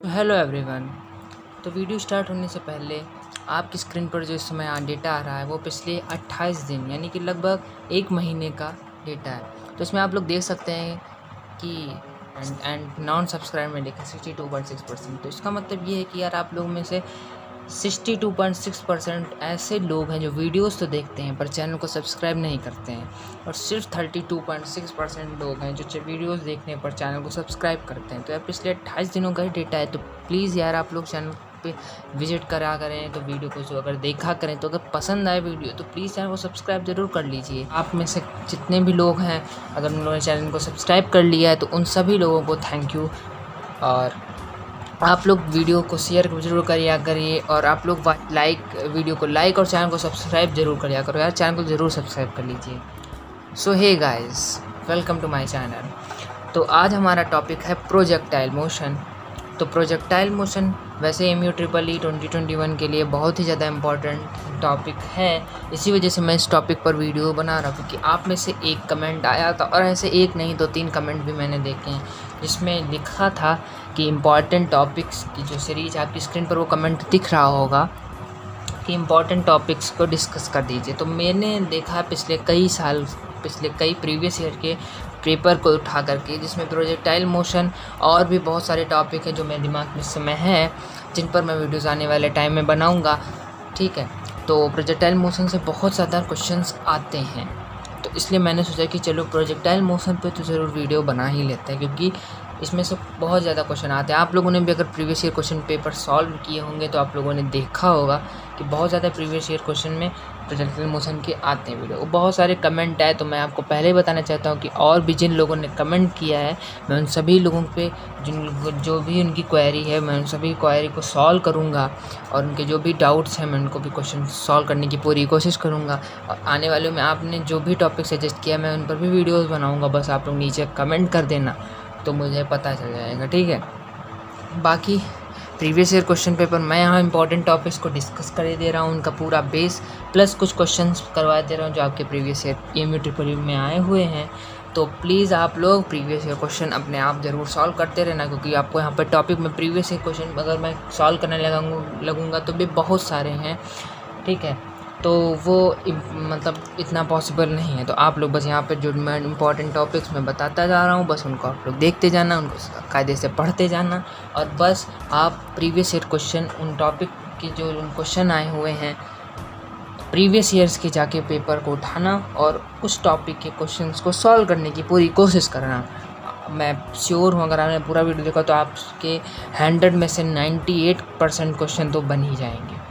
तो hello everyone. तो video start होने से पहले आपकी स्क्रीन पर जो इस समय डेटा आ रहा है वो पिछले 28 दिन यानी कि लगभग 1 महीने का डेटा है। तो इसमें आप लोग देख सकते हैं कि एंड नॉन सब्सक्राइब में लिखा 62.6%। तो इसका मतलब ये है कि यार आप लोगों में से 62.6% ऐसे लोग हैं जो वीडियोस तो देखते हैं पर चैनल को सब्सक्राइब नहीं करते हैं, और सिर्फ 32.6% लोग हैं जो वीडियोस देखने पर चैनल को सब्सक्राइब करते हैं। तो यार पिछले 28 दिनों का ही डेटा है। तो प्लीज़ यार आप लोग चैनल पे विजिट करा करें, तो वीडियो को जो अगर देखा करें, तो अगर पसंद आए वीडियो तो प्लीज़ चैनल को सब्सक्राइब ज़रूर कर लीजिए। आप में से जितने भी लोग हैं अगर उन लोगों ने चैनल को सब्सक्राइब कर लिया है तो उन सभी लोगों को थैंक यू। और आप लोग वीडियो को शेयर ज़रूर करिए और आप लोग वीडियो को लाइक और चैनल को सब्सक्राइब ज़रूर करिए करो यार, चैनल को ज़रूर सब्सक्राइब कर लीजिए। So hey guys, welcome to my channel. तो आज हमारा टॉपिक है प्रोजेक्टाइल मोशन। तो प्रोजेक्टाइल मोशन वैसे MU-EEE 2021 के लिए बहुत ही ज़्यादा इम्पॉर्टेंट टॉपिक है। इसी वजह से मैं इस टॉपिक पर वीडियो बना रहा हूँ क्योंकि आप में से एक कमेंट आया था, और ऐसे एक नहीं 2-3 कमेंट भी मैंने देखे हैं जिसमें लिखा था कि इम्पॉर्टेंट टॉपिक्स की जो सीरीज़ आपकी स्क्रीन पर वो कमेंट दिख रहा होगा कि इम्पॉर्टेंट टॉपिक्स को डिस्कस कर दीजिए। तो मैंने देखा पिछले कई प्रीवियस ईयर के पेपर को उठा करके, जिसमें प्रोजेक्टाइल मोशन और भी बहुत सारे टॉपिक हैं जो मेरे दिमाग में इस समय हैं, जिन पर मैं वीडियोज़ आने वाले टाइम में बनाऊंगा। ठीक है, तो प्रोजेक्टाइल मोशन से बहुत ज़्यादा क्वेश्चंस आते हैं, तो इसलिए मैंने सोचा कि चलो प्रोजेक्टाइल मोशन पे तो ज़रूर वीडियो बना ही लेते हैं, क्योंकि इसमें से बहुत ज़्यादा क्वेश्चन आते हैं। आप लोगों ने भी अगर previous year question paper solve किए होंगे तो आप लोगों ने देखा होगा कि बहुत ज़्यादा प्रीवियस ईयर क्वेश्चन में प्रोजेक्टाइल मोशन के आते हैं वीडियो। बहुत सारे कमेंट आए, तो मैं आपको पहले ही बताना चाहता हूँ कि और भी जिन लोगों ने कमेंट किया है, मैं उन सभी लोगों पे जो भी उनकी क्वेरी है, मैं उन सभी क्वेरी को सॉल्व करूँगा, और उनके जो भी डाउट्स हैं मैं उनको भी क्वेश्चन सॉल्व करने की पूरी कोशिश करूँगा। और आने वाले में आपने जो भी टॉपिक सजेस्ट किया मैं उन पर भी वीडियोज़ बनाऊँगा। बस आप लोग नीचे कमेंट कर देना तो मुझे पता चल जाएगा, ठीक है। बाकी प्रीवियस ईयर क्वेश्चन पेपर मैं यहाँ इंपॉर्टेंट टॉपिक्स को डिस्कस कर दे रहा हूँ, उनका पूरा बेस प्लस कुछ क्वेश्चंस करवा दे रहा हूँ जो आपके प्रीवियस ईयर MU-EEE में आए हुए हैं। तो प्लीज़ आप लोग प्रीवियस ईयर क्वेश्चन अपने आप ज़रूर सॉल्व करते रहना, क्योंकि आपको यहाँ पर टॉपिक में प्रीवियस ईयर क्वेश्चन अगर मैं सॉल्व करने लगूँगा तो भी बहुत सारे हैं, ठीक है। तो वो मतलब इतना पॉसिबल नहीं है। तो आप लोग बस यहाँ पे जो मैं इंपॉर्टेंट टॉपिक्स मैं बताता जा रहा हूँ, बस उनको आप लोग देखते जाना, उनको कायदे से पढ़ते जाना, और बस आप प्रीवियस ईयर क्वेश्चन उन टॉपिक के जो उन क्वेश्चन आए हुए हैं प्रीवियस ईयर्स के जाके पेपर को उठाना और उस टॉपिक के क्वेश्चंस को सॉल्व करने की पूरी कोशिश करना। मैं श्योर हूँ अगर आपने पूरा वीडियो देखा तो आपके 100 में से 98% क्वेश्चन तो बन ही जाएंगे।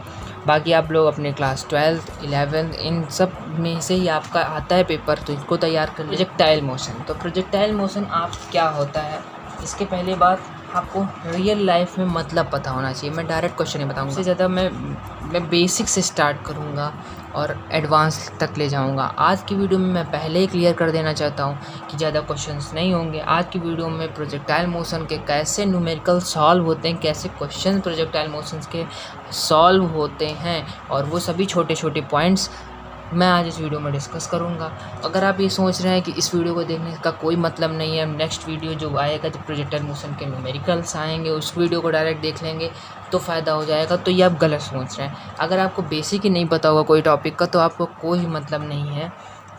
बाकी आप लोग अपने क्लास 12th 11th इन सब में से ही आपका आता है पेपर, तो इसको तैयार कर लीजिए। प्रोजेक्टाइल मोशन, तो प्रोजेक्टाइल मोशन आप क्या होता है, इसके पहले बात आपको रियल लाइफ में मतलब पता होना चाहिए। मैं डायरेक्ट क्वेश्चन नहीं बताऊंगा, इससे ज़्यादा मैं बेसिक से स्टार्ट करूंगा और एडवांस तक ले जाऊंगा। आज की वीडियो में मैं पहले ही क्लियर कर देना चाहता हूं कि ज़्यादा क्वेश्चंस नहीं होंगे। आज की वीडियो में प्रोजेक्टाइल मोशन के कैसे न्यूमेरिकल सॉल्व होते हैं, कैसे क्वेश्चन प्रोजेक्टाइल मोशंस के सॉल्व होते हैं, और वो सभी छोटे छोटे पॉइंट्स मैं आज इस वीडियो में डिस्कस करूंगा। अगर आप ये सोच रहे हैं कि इस वीडियो को देखने का कोई मतलब नहीं है, नेक्स्ट वीडियो जो आएगा जो प्रोजेक्टाइल मोशन के न्यूमेरिकल्स आएंगे उस वीडियो को डायरेक्ट देख लेंगे तो फ़ायदा हो जाएगा, तो ये आप गलत सोच रहे हैं। अगर आपको बेसिक ही नहीं पता होगा कोई टॉपिक का तो आपको कोई मतलब नहीं है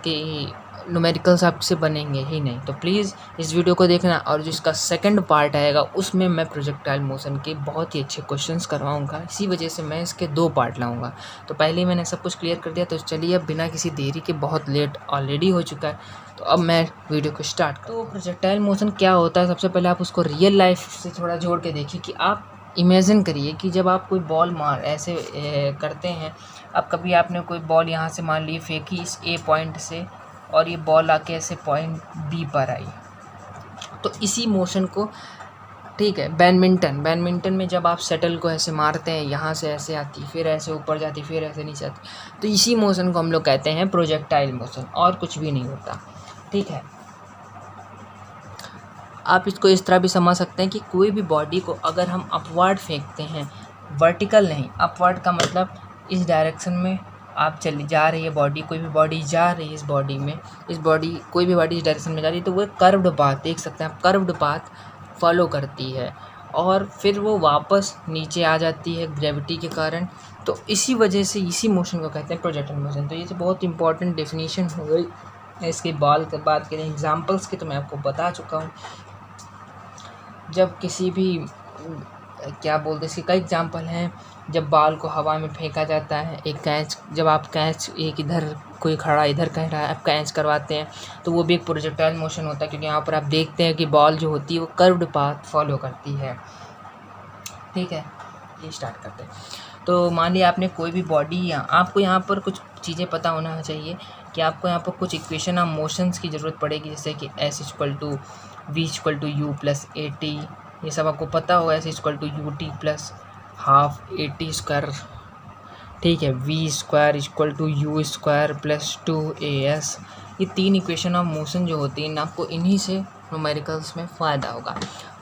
कि न्यूमेरिकल्स आपसे बनेंगे ही नहीं। तो प्लीज़ इस वीडियो को देखना, और जिसका सेकंड पार्ट आएगा उसमें मैं प्रोजेक्टाइल मोशन के बहुत ही अच्छे क्वेश्चंस करवाऊंगा। इसी वजह से मैं इसके 2 पार्ट लाऊंगा। तो पहले ही मैंने सब कुछ क्लियर कर दिया, तो चलिए अब बिना किसी देरी के, बहुत लेट ऑलरेडी हो चुका है, तो अब मैं वीडियो को स्टार्ट तो प्रोजेक्टाइल मोशन क्या होता है, सबसे पहले आप उसको रियल लाइफ से थोड़ा जोड़ के देखिए कि आप इमेजिन करिए कि जब आप कोई बॉल ऐसे करते हैं, अब कभी आपने कोई बॉल यहाँ से मान ली फेंकी इस A पॉइंट से, और ये बॉल आके ऐसे पॉइंट B पर आई, तो इसी मोशन को, ठीक है। बैडमिंटन में जब आप शटल को ऐसे मारते हैं, यहाँ से ऐसे आती, फिर ऐसे ऊपर जाती, फिर ऐसे नीचे आती, तो इसी मोशन को हम लोग कहते हैं प्रोजेक्टाइल मोशन, और कुछ भी नहीं होता, ठीक है। आप इसको इस तरह भी समझ सकते हैं कि कोई भी बॉडी को अगर हम अपवर्ड फेंकते हैं, वर्टिकल नहीं, अपवर्ड का मतलब इस डायरेक्शन में आप चली जा रही है बॉडी, कोई भी बॉडी जा रही है इस बॉडी में, कोई भी बॉडी इस डायरेक्शन में जा रही है, तो वो कर्व्ड पाथ देख सकते हैं आप, कर्व्ड पाथ फॉलो करती है। और फिर वो वापस नीचे आ जाती है ग्रेविटी के कारण। तो इसी वजह से इसी मोशन को कहते हैं प्रोजेक्टाइल मोशन। तो ये तो बहुत इंपॉर्टेंट डेफिनेशन हो गई। इसके बात करें एग्जांपल्स की तो मैं आपको बता चुका हूँ। जब किसी भी क्या बोलते हैं, इसके कई एग्जांपल हैं। जब बाल को हवा में फेंका जाता है, एक कैच, जब आप कैच एक इधर कोई खड़ा इधर कह रहा है, आप कैच करवाते हैं तो वो भी एक प्रोजेक्टाइल मोशन होता है, क्योंकि यहाँ पर आप देखते हैं कि बॉल जो होती है वो कर्व्ड पाथ फॉलो करती है। ठीक है, ये स्टार्ट करते हैं। तो मान लिया आपने कोई भी बॉडी, आपको यहाँ पर कुछ चीज़ें पता होना चाहिए कि आपको यहाँ पर कुछ इक्वेशन ऑफ मोशंस की ज़रूरत पड़ेगी, जैसे कि S=V=U+AT, ये सब आपको पता होगा। S=UT+12 ठीक है। V²=U² + 2AS, ये 3 इक्वेशन ऑफ मोशन जो होती हैं आपको इन्हीं से न्यूमेरिकल्स में फ़ायदा होगा।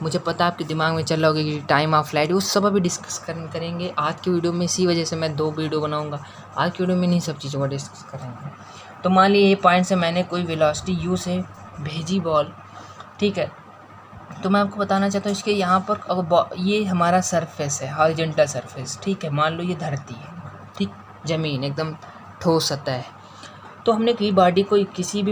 मुझे पता आपके दिमाग में चल रहा होगा कि टाइम ऑफ फ्लाइट, वो सब अभी डिस्कस करेंगे आज की वीडियो में। इसी वजह से मैं 2 वीडियो बनाऊंगा आज की वीडियो में, इन्हीं सब चीज़ों को डिस्कस करेंगे। तो मान लीजिए ये पॉइंट से मैंने कोई वेलोसिटी u से भेजी बॉल, ठीक है। तो मैं आपको बताना चाहता हूँ इसके यहाँ पर, अब ये हमारा सरफेस है, हॉरिजॉन्टल सरफेस, ठीक है। मान लो ये धरती है, ठीक, ज़मीन एकदम ठोस सतह है। तो हमने किसी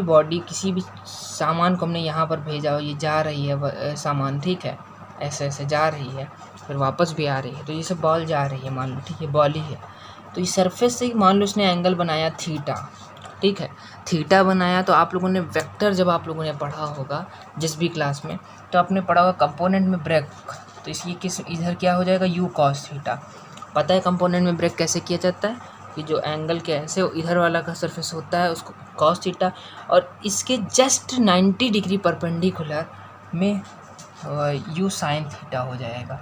भी सामान को हमने यहाँ पर भेजा, ये जा रही है सामान, ठीक है, ऐसे ऐसे जा रही है, फिर वापस भी आ रही है। तो ये सब बॉल जा रही है, मान लो, ठीक है, बॉल ही है। तो इस सरफेस से मान लो इसने एंगल बनाया थीटा, ठीक है, थीटा बनाया। तो आप लोगों ने वेक्टर जब आप लोगों ने पढ़ा होगा जिस भी क्लास में, तो आपने पढ़ा होगा कंपोनेंट में ब्रेक। तो इसलिए इधर क्या हो जाएगा, u cos थीटा। पता है कंपोनेंट में ब्रेक कैसे किया जाता है, कि जो एंगल के ऐसे इधर वाला का सरफेस होता है उसको cos थीटा, और इसके जस्ट 90 डिग्री परपेंडिकुलर में u sin थीटा हो जाएगा,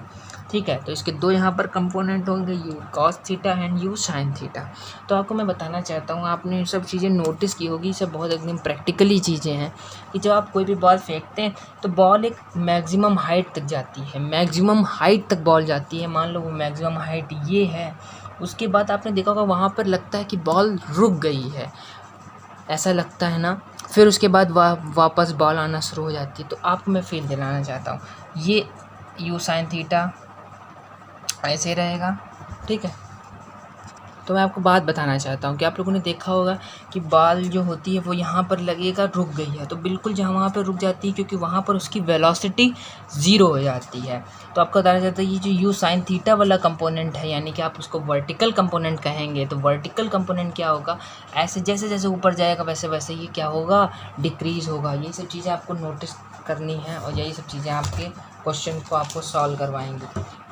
ठीक है। तो इसके 2 यहाँ पर कंपोनेंट होंगे, u cos theta and u sin theta. तो आपको मैं बताना चाहता हूँ, आपने ये सब चीज़ें नोटिस की होगी, सब बहुत एकदम प्रैक्टिकली चीज़ें हैं कि जब आप कोई भी बॉल फेंकते हैं तो बॉल एक मैक्सिमम हाइट तक जाती है, मैक्सिमम हाइट तक बॉल जाती है। मान लो वो मैक्सिमम हाइट ये है, उसके बाद आपने देखा होगा वहाँ पर लगता है कि बॉल रुक गई है, ऐसा लगता है ना। फिर उसके बाद वापस बॉल आना शुरू हो जाती है। तो आपको मैं फील दिलाना चाहता हूँ, ये u sin थीटा ऐसे रहेगा, ठीक है। तो मैं आपको बात बताना चाहता हूँ कि आप लोगों ने देखा होगा कि बॉल जो होती है वो यहाँ पर लगेगा, रुक गई है, तो बिल्कुल जहाँ वहाँ पर रुक जाती है, क्योंकि वहाँ पर उसकी वेलोसिटी 0 हो जाती है। तो आपको बताना चाहता है ये जो u sin थीटा वाला कंपोनेंट है, यानी कि आप उसको वर्टिकल कंपोनेंट कहेंगे। तो वर्टिकल कंपोनेंट क्या होगा, ऐसे जैसे जैसे ऊपर जाएगा वैसे वैसे ये क्या होगा, डिक्रीज़ होगा। ये सब चीज़ें आपको नोटिस करनी है और यही सब चीज़ें आपके क्वेश्चन को आपको सॉल्व करवाएंगे।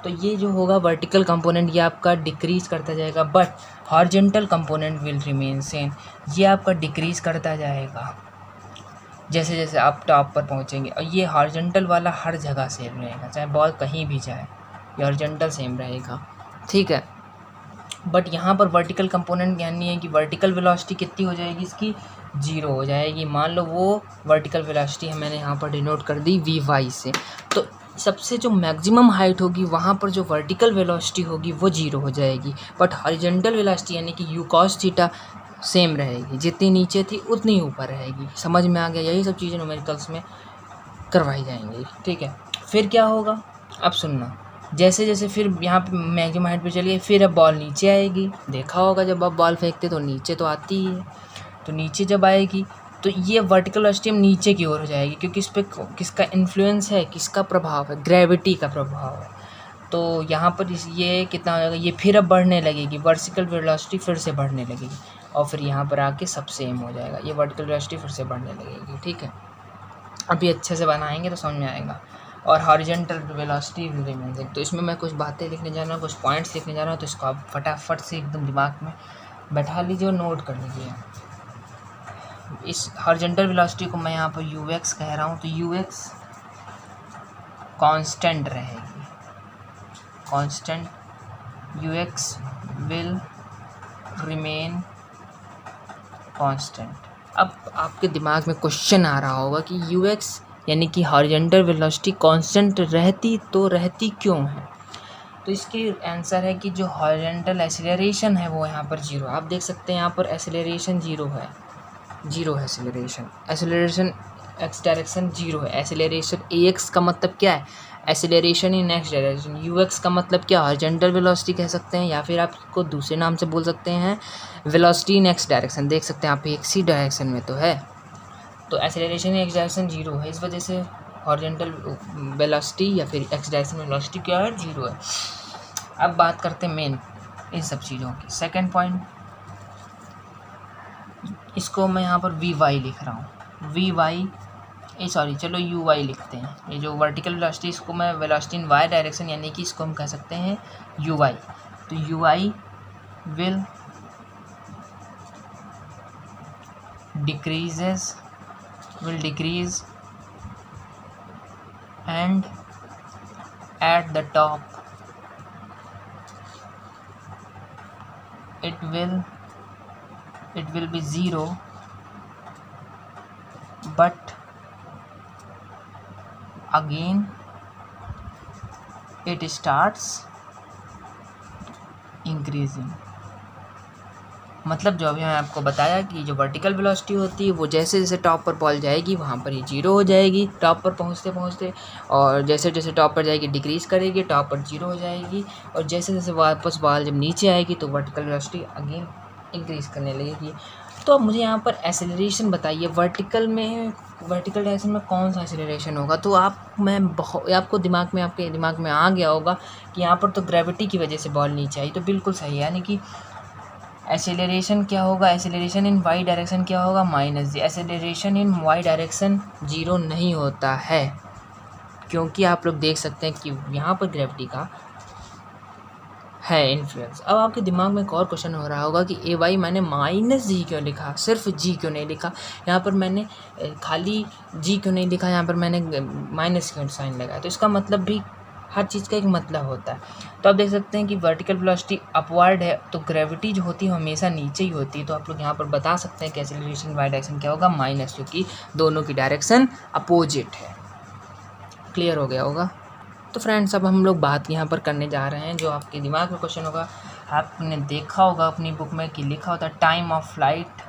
तो ये जो होगा वर्टिकल कंपोनेंट, ये आपका डिक्रीज़ करता जाएगा, but horizontal component will remain same, ये आपका डिक्रीज़ करता जाएगा जैसे जैसे आप टॉप पर पहुंचेंगे। और ये हॉरिजॉन्टल वाला हर जगह सेम रहेगा, चाहे बॉल कहीं भी जाए, ये हॉरिजॉन्टल सेम रहेगा, ठीक है। बट यहाँ पर वर्टिकल कंपोनेंट यानी है कि वर्टिकल वेलोसिटी कितनी हो जाएगी, इसकी 0 हो जाएगी। मान लो वो वर्टिकल वेलोसिटी मैंने यहाँ पर डिनोट कर दी vy से। तो सबसे जो मैक्सिमम हाइट होगी वहाँ पर जो वर्टिकल वेलोसिटी होगी वो 0 हो जाएगी, बट हॉरिजॉन्टल वेलोसिटी यानी कि u cos थीटा सेम रहेगी, जितनी नीचे थी उतनी ऊपर रहेगी। समझ में आ गया, यही सब चीज़ें न्यूमेरिकल्स में करवाई जाएंगी, ठीक है। फिर क्या होगा, अब सुनना, जैसे जैसे फिर यहाँ पे मैक्सिमम हाइट पे चलिए, फिर अब बॉल नीचे आएगी। देखा होगा जब आप बॉल फेंकते तो नीचे तो आती ही है, तो नीचे जब आएगी तो ये वर्टिकल वेलोसिटी नीचे की ओर हो जाएगी, क्योंकि इस पर किसका इन्फ्लुएंस है, किसका प्रभाव है, ग्रेविटी का प्रभाव है। तो यहाँ पर ये कितना हो जाएगा, ये फिर अब बढ़ने लगेगी, वर्टिकल वेलोसिटी फिर से बढ़ने लगेगी, और फिर यहाँ पर आके सब सेम हो जाएगा, ये वर्टिकल वेलोसिटी फिर से बढ़ने लगेगी, ठीक है। अभी अच्छे से बनाएंगे तो समझ में आएगा। और horizontal velocity will remain same. तो इसमें मैं कुछ बातें लिखने जा रहा हूँ, कुछ पॉइंट्स लिखने जा रहा हूँ, तो इसको आप फटाफट से एकदम दिमाग में बैठा लीजिए और नोट कर लीजिए। इस हॉरिजॉन्टल वेलोसिटी को मैं यहाँ पर ux कह रहा हूँ, तो ux कांस्टेंट रहेगी, constant ux will remain constant. अब आपके दिमाग में क्वेश्चन आ रहा होगा कि ux यानी कि हॉरिजॉन्टल वेलोसिटी कांस्टेंट रहती क्यों है। तो इसकी आंसर है कि जो हॉरिजॉन्टल एक्सेलरेशन है वो यहाँ पर 0, आप देख सकते हैं यहाँ पर एक्सेलरेशन 0 है, 0 है एक्सेलरेशन एक्स डायरेक्शन 0 है। एसेलरेशन AX का मतलब क्या है, एसेलरेशन इन एक्स डायरेक्शन। UX का मतलब क्या, हॉरिजॉन्टल वेलोसिटी कह सकते हैं, या फिर आप इसको दूसरे नाम से बोल सकते हैं वेलोसिटी इन एक्स डायरेक्शन। देख सकते हैं आप एक्स ही डायरेक्शन में तो है, तो एसेलरेशन इन एक्स डायरेक्शन 0 है, इस वजह से हॉरिजॉन्टल वेलोसिटी या फिर एक्स डायरेक्शन वेलोसिटी क्या है, 0 है। अब बात करते हैं मेन इन सब चीज़ों की। सेकंड पॉइंट, इसको मैं यहाँ पर VY लिख रहा हूँ, चलो UY लिखते हैं। ये जो वर्टिकल वेलोसिटी, इसको मैं वेलोसिटी इन वाई डायरेक्शन, यानी कि इसको हम कह सकते हैं UY। तो UY will decrease and at the top it will be 0, but again it starts increasing। मतलब जो अभी मैंने आपको बताया कि जो वर्टिकल वेलोसिटी होती है वो जैसे जैसे टॉप पर बॉल जाएगी वहाँ पर ये 0 हो जाएगी टॉप पर पहुँचते पहुँचते, और जैसे जैसे टॉप पर जाएगी डिक्रीज़ करेगी, टॉप पर 0 हो जाएगी, और जैसे जैसे वापस बॉल जब नीचे आएगी तो वर्टिकल वेलोसिटी अगेन इंक्रीज़ करने लगेगी। तो अब मुझे यहाँ पर एसेलरेशन बताइए, वर्टिकल डायरेक्शन में कौन सा एसेलरेशन होगा। तो आपको आपके दिमाग में आ गया होगा कि यहाँ पर तो ग्रेविटी की वजह से बॉल नीचे आई, तो बिल्कुल सही है, यानी कि एसेलरेशन क्या होगा, एसेलरेशन इन वाई डायरेक्शन क्या होगा, -g। एसेलरेशन इन वाई डायरेक्शन 0 नहीं होता है, क्योंकि आप लोग देख सकते हैं कि यहाँ पर ग्रेविटी का है इन्फ्लुएंस। अब आपके दिमाग में एक और क्वेश्चन हो रहा होगा कि AY मैंने -g क्यों लिखा, सिर्फ g क्यों नहीं लिखा, यहाँ पर मैंने खाली g क्यों नहीं लिखा, यहाँ पर मैंने माइनस क्यों साइन लगाया। तो इसका मतलब भी, हर चीज़ का एक मतलब होता है। तो आप देख सकते हैं कि वर्टिकल वेलोसिटी अपवर्ड है, तो ग्रेविटी जो होती है हमेशा नीचे ही होती है। तो आप लोग यहाँ पर बता सकते हैं कि एसेलरेशन वाई डायरेक्शन क्या होगा, माइनस, क्योंकि दोनों की डायरेक्शन अपोजिट है। क्लियर हो गया होगा। तो फ्रेंड्स, अब हम लोग बात यहाँ पर करने जा रहे हैं, जो आपके दिमाग में क्वेश्चन होगा, आपने देखा होगा अपनी बुक में कि लिखा होता है टाइम ऑफ फ्लाइट।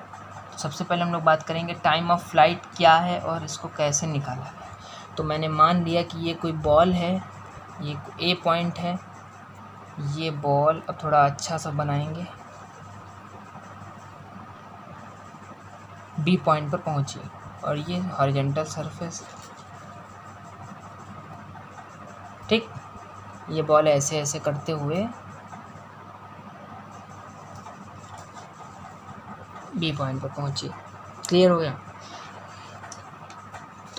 सबसे पहले हम लोग बात करेंगे टाइम ऑफ फ्लाइट क्या है और इसको कैसे निकाला है। तो मैंने मान लिया कि ये कोई बॉल है, ये A पॉइंट है, ये बॉल अब थोड़ा अच्छा सा बनाएंगे, B पॉइंट पर पहुंची, और ये हॉरिजॉन्टल सरफेस, ठीक। ये बॉल ऐसे ऐसे करते हुए B पॉइंट पर पहुंची। क्लियर हो गया।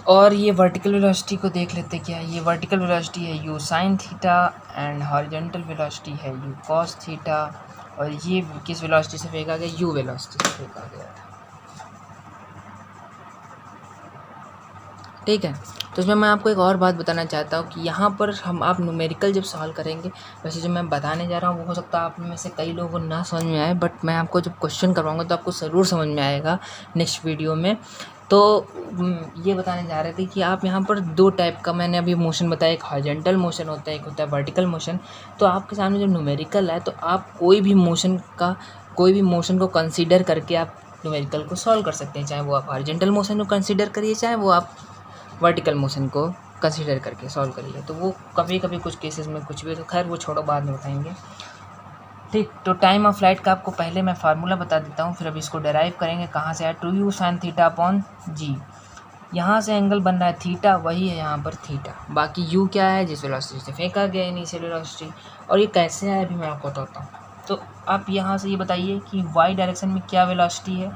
और ये वर्टिकल वेलोसिटी को देख लेते क्या है। ये वर्टिकल वेलोसिटी है u sin theta and horizontal velocity है u cos थीटा, और ये किस वेलोसिटी से फेंका गया, u वेलोसिटी से फेंका गया था, ठीक है। तो इसमें मैं आपको एक और बात बताना चाहता हूँ कि यहाँ पर आप न्यूमेरिकल जब सॉल्व करेंगे, वैसे जो मैं बताने जा रहा हूँ वो हो सकता है आप में से कई लोगों को ना समझ में आए, बट मैं आपको जब क्वेश्चन करवाऊँगा तो आपको ज़रूर समझ में आएगा नेक्स्ट वीडियो में। तो ये बताने जा रहे थे कि आप यहाँ पर 2 टाइप का मैंने अभी मोशन बताया, एक हॉरिजॉन्टल मोशन होता है, एक होता है वर्टिकल मोशन। तो आपके सामने जो न्यूमेरिकल है, तो आप कोई भी मोशन को कंसीडर करके आप न्यूमेरिकल को सॉल्व कर सकते हैं, चाहे वो आप हॉरिजॉन्टल मोशन को कंसीडर करिए, चाहे वो आप वर्टिकल मोशन को कंसीडर करके सॉल्व करिए। तो वो कभी कभी कुछ केसेस में कुछ भी, तो खैर वो छोड़ो, बाद में बताएंगे, ठीक। तो टाइम ऑफ फ्लाइट का आपको पहले मैं फार्मूला बता देता हूँ, फिर अभी इसको डेराइव करेंगे कहाँ से है, 2u sin theta upon g। यहाँ से एंगल बन रहा है थीटा, वही है यहाँ पर थीटा, बाकी u क्या है, जिस वेलोसिटी से फेंका गया इनिशियल वेलोसिटी, और ये कैसे है अभी मैं आपको बताता हूँ। तो आप यहाँ से ये बताइए कि y डायरेक्शन में क्या वेलोसिटी है,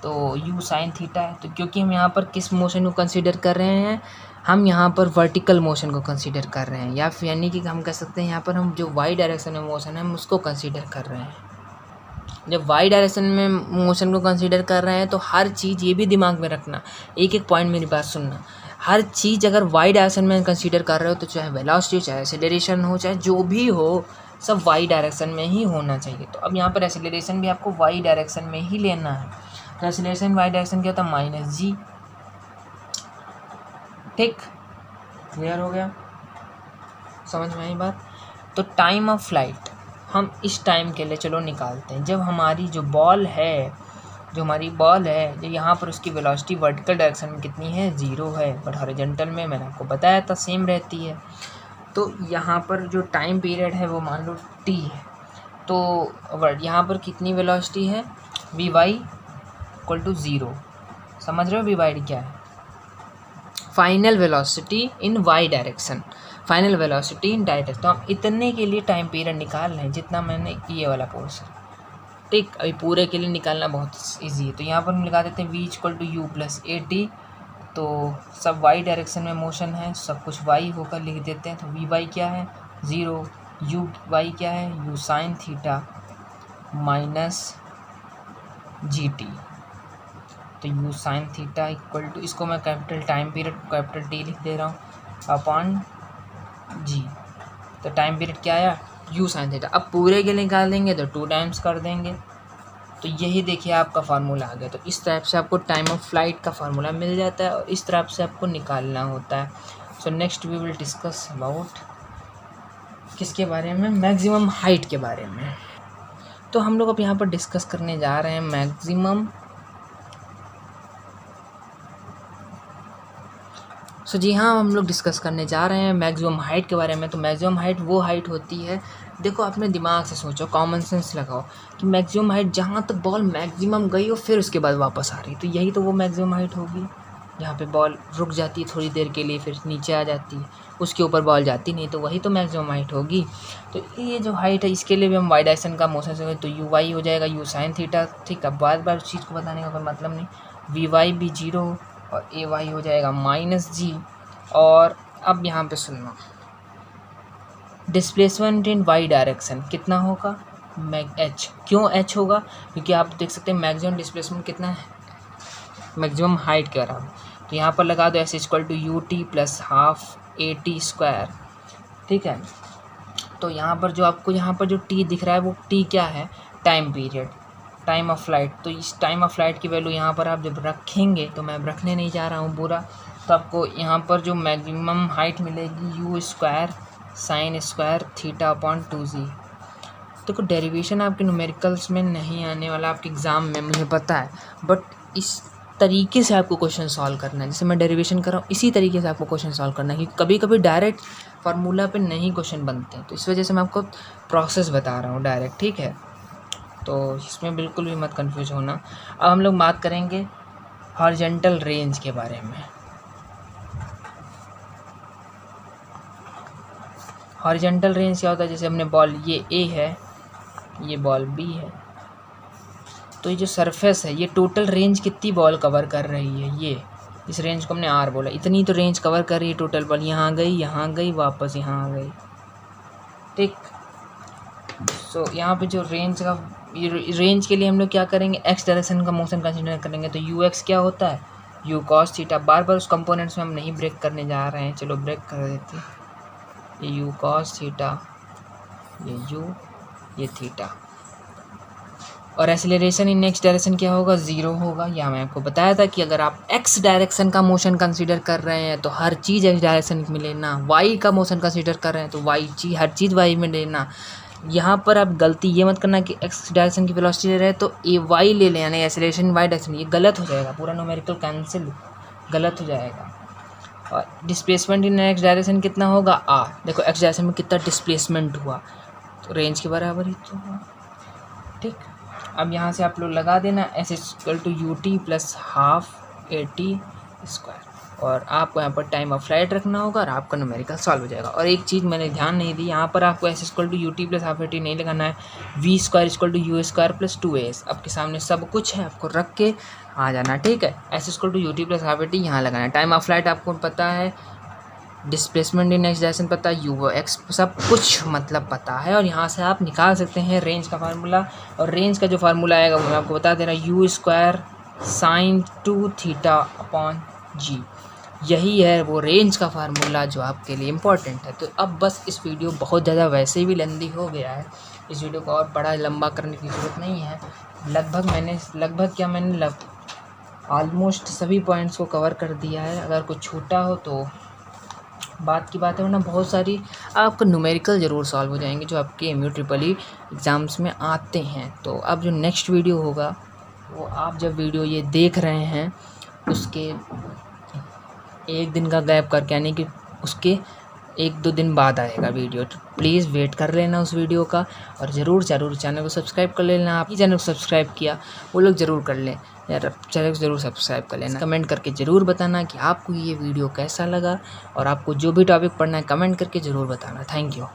तो u sin थीटा है। तो क्योंकि हम यहाँ पर किस मोशन को कंसीडर कर रहे हैं, हम यहाँ पर वर्टिकल मोशन को कंसीडर कर रहे हैं, या फिर यानी कि हम कह सकते हैं यहाँ पर हम जो वाई डायरेक्शन में मोशन है हम उसको कंसीडर कर रहे हैं। जब वाई डायरेक्शन में मोशन को कंसीडर कर रहे हैं तो हर चीज़, ये भी दिमाग में रखना, एक एक पॉइंट मेरी बात सुनना, हर चीज़ अगर वाई डायरेक्शन में कंसीडर कर रहे हो तो चाहे वेलोसिटी हो, चाहे एक्सेलरेशन हो, चाहे जो भी हो, सब वाई डायरेक्शन में ही होना चाहिए। तो अब यहाँ पर एक्सेलरेशन भी आपको वाई डायरेक्शन में ही लेना है। तो एक्सेलरेशन वाई डायरेक्शन क्या होता है, -g, ठीक। क्लियर हो गया, समझ में आई बात। तो टाइम ऑफ फ्लाइट हम इस टाइम के लिए चलो निकालते हैं, जब हमारी जो बॉल है जो हमारी बॉल है जो यहाँ पर उसकी वेलोसिटी वर्टिकल डायरेक्शन में कितनी है 0 है, बट हॉरिजॉन्टल में मैंने आपको बताया था सेम रहती है। तो यहाँ पर जो टाइम पीरियड है वो मान लो t है, तो यहाँ पर कितनी वेलोसिटी है vy इक्वल टू 0। समझ रहे हो vy क्या है? Final velocity in y direction, final velocity in direction. तो हम इतने के लिए टाइम पीरियड निकाल रहे हैं जितना मैंने ये वाला पोर्शन, ठीक। अभी पूरे के लिए निकालना बहुत इजी है। तो यहाँ पर हम लगा देते हैं v equal to u plus a t. तो सब y डायरेक्शन में मोशन है, सब कुछ y होकर लिख देते हैं। तो वी वाई क्या है 0, यू वाई क्या है u sine theta minus g t. तो u sine theta equal to, इसको मैं capital time period capital T लिख दे रहा हूँ अपॉन जी। तो टाइम पीरियड क्या आया यू साइन थीटा। अब पूरे के लिए निकाल देंगे तो 2 टाइम्स कर देंगे। तो यही देखिए आपका फार्मूला आ गया। तो इस टाइप से आपको टाइम ऑफ फ्लाइट का फार्मूला मिल जाता है और इस तरह से आपको निकालना होता है। So next we will discuss about किसके बारे में, मैक्सिमम हाइट के बारे में। तो हम लोग अब यहाँ पर डिस्कस करने जा रहे हैं मैक्सिमम। सो जी हाँ, हम लोग डिस्कस करने जा रहे हैं मैक्सिमम हाइट के बारे में। तो मैक्सिमम हाइट वो हाइट होती है, देखो अपने दिमाग से सोचो, कॉमन सेंस लगाओ कि मैक्सिमम हाइट जहाँ तक बॉल मैक्सिमम गई हो फिर उसके बाद वापस आ रही, तो यही तो वो मैक्सिमम हाइट होगी। यहाँ पे बॉल रुक जाती है थोड़ी देर के लिए फिर नीचे आ जाती है, उसके ऊपर बॉल जाती नहीं, तो वही तो मैक्सिमम हाइट होगी। तो ये जो हाइट है इसके लिए भी हम वाई डायरेक्शन का मोशन से, तो यू वाई हो जाएगा यू साइन थीटा, ठीक है। बार बार उस चीज़ को बताने का कोई मतलब नहीं। वी वाई भी 0 और ए वाई हो जाएगा माइनस जी। और अब यहाँ पे सुनना, डिस्प्लेसमेंट इन वाई डायरेक्शन कितना होगा एच। क्यों एच होगा? क्योंकि आप देख सकते हैं मैक्सिमम डिस्प्लेसमेंट कितना है मैक्सिमम हाइट के बराबर। तो यहाँ पर लगा दो s equal to u t plus half a t square, ठीक है। तो यहाँ पर जो आपको यहाँ पर जो टी दिख रहा है वो टी क्या है time period, time of flight. तो इस टाइम ऑफ फ्लाइट की वैल्यू यहाँ पर आप जब रखेंगे, तो मैं रखने नहीं जा रहा हूँ पूरा, तो आपको यहाँ पर जो मैक्सिमम हाइट मिलेगी you square sine square theta upon 2z। देखो डेरिवेशन आपके न्यूमेरिकल्स में नहीं आने वाला आपके एग्ज़ाम में, मुझे पता है, बट इस तरीके से आपको क्वेश्चन सॉल्व करना है। जैसे मैं डेरिवेशन कर रहा हूँ इसी तरीके से आपको क्वेश्चन सॉल्व करना है, क्योंकि कभी कभी डायरेक्ट फार्मूला पे नहीं क्वेश्चन बनते हैं, तो इस वजह से मैं आपको प्रोसेस बता रहा हूँ डायरेक्ट, ठीक है। तो इसमें बिल्कुल भी मत कंफ्यूज होना। अब हम लोग बात करेंगे हॉरिजॉन्टल रेंज के बारे में। हॉरिजॉन्टल रेंज क्या होता है? जैसे हमने बॉल ये ए है, ये बॉल बी है, तो ये जो सरफेस है ये टोटल रेंज कितनी बॉल कवर कर रही है, ये इस रेंज को हमने आर बोला, इतनी तो रेंज कवर कर रही है टोटल बॉल। यहाँ गई वापस यहाँ आ गई, ठीक। सो यहाँ पे जो रेंज का रेंज के लिए हम लोग क्या करेंगे एक्स डायरेक्शन का मोशन कंसिडर करेंगे। तो यू एक्स क्या होता है यू कॉस थीटा। बार बार उस कंपोनेंट्स में हम नहीं ब्रेक करने जा रहे हैं, चलो ब्रेक कर देते हैं। ये यू कॉस थीटा, ये यू, ये थीटा। और एक्सीलरेशन इन एक्स डायरेक्शन क्या होगा 0 होगा। यहाँ मैं आपको बताया था कि अगर आप एक्स डायरेक्शन का मोशन कंसीडर कर रहे हैं तो हर चीज़ एक्स डायरेक्शन में लेना, वाई का मोशन कंसीडर कर रहे हैं तो हर चीज़ वाई में लेना। यहाँ पर आप गलती ये मत करना कि एक्स डायरेक्शन की वेलोसिटी ले रहे हैं तो ए वाई ले लें, यानी एक्सीलरेशन वाई डायरेक्शन, ये गलत हो जाएगा, पूरा न्यूमेरिकल कैंसिल, गलत हो जाएगा। और डिस्प्लेसमेंट इन एक्स डायरेक्शन कितना होगा आर। देखो एक्स डायरेक्शन में कितना डिस्प्लेसमेंट हुआ तो रेंज के बराबर ही तो हुआ, ठीक। अब यहाँ से आप लोग लगा देना s equal to u t plus half a t square, और आपको यहाँ पर टाइम ऑफ फ्लाइट रखना होगा और आपका न्यूमेरिकल सॉल्व हो जाएगा। और एक चीज़ मैंने ध्यान नहीं दी, यहाँ पर आपको s equal to u t plus half a t नहीं लगाना है, v square equal to u square plus 2as। आपके सामने सब कुछ है, आपको रख के आ जाना, ठीक है। S equal to u t plus half a t यहाँ लगाना है। टाइम ऑफ फ्लाइट आपको पता है, डिस्प्लेसमेंट इन एक्स डायरेक्शन पता है, यू एक्स सब कुछ मतलब पता है, और यहाँ से आप निकाल सकते हैं रेंज का फार्मूला। और रेंज का जो फार्मूला आएगा वो मैं आपको बता दे रहा हूँ, u square sine 2 theta upon g. यही है वो रेंज का फार्मूला जो आपके लिए इम्पोर्टेंट है। तो अब बस इस वीडियो बहुत ज़्यादा वैसे भी लेंदी हो गया है, इस वीडियो को और बड़ा लंबा करने की ज़रूरत नहीं है। मैंने ऑलमोस्ट सभी पॉइंट्स को कवर कर दिया है। अगर कुछ छूटा हो तो बात की बात है, वरना बहुत सारी आपका न्यूमेरिकल ज़रूर सॉल्व हो जाएंगे जो आपके MU ट्रिपल ई एग्ज़ाम्स में आते हैं। तो अब जो नेक्स्ट वीडियो होगा वो आप जब वीडियो ये देख रहे हैं उसके 1 दिन का गैप करके, यानी कि उसके 1-2 दिन बाद आएगा वीडियो। तो प्लीज़ वेट कर लेना उस वीडियो का, और ज़रूर चैनल को सब्सक्राइब कर लेना। आप ही चैनल को सब्सक्राइब किया वो लोग ज़रूर कर लें यार, चैनल को ज़रूर सब्सक्राइब कर लेना। कमेंट करके ज़रूर बताना कि आपको ये वीडियो कैसा लगा, और आपको जो भी टॉपिक पढ़ना है कमेंट करके ज़रूर बताना। Thank you.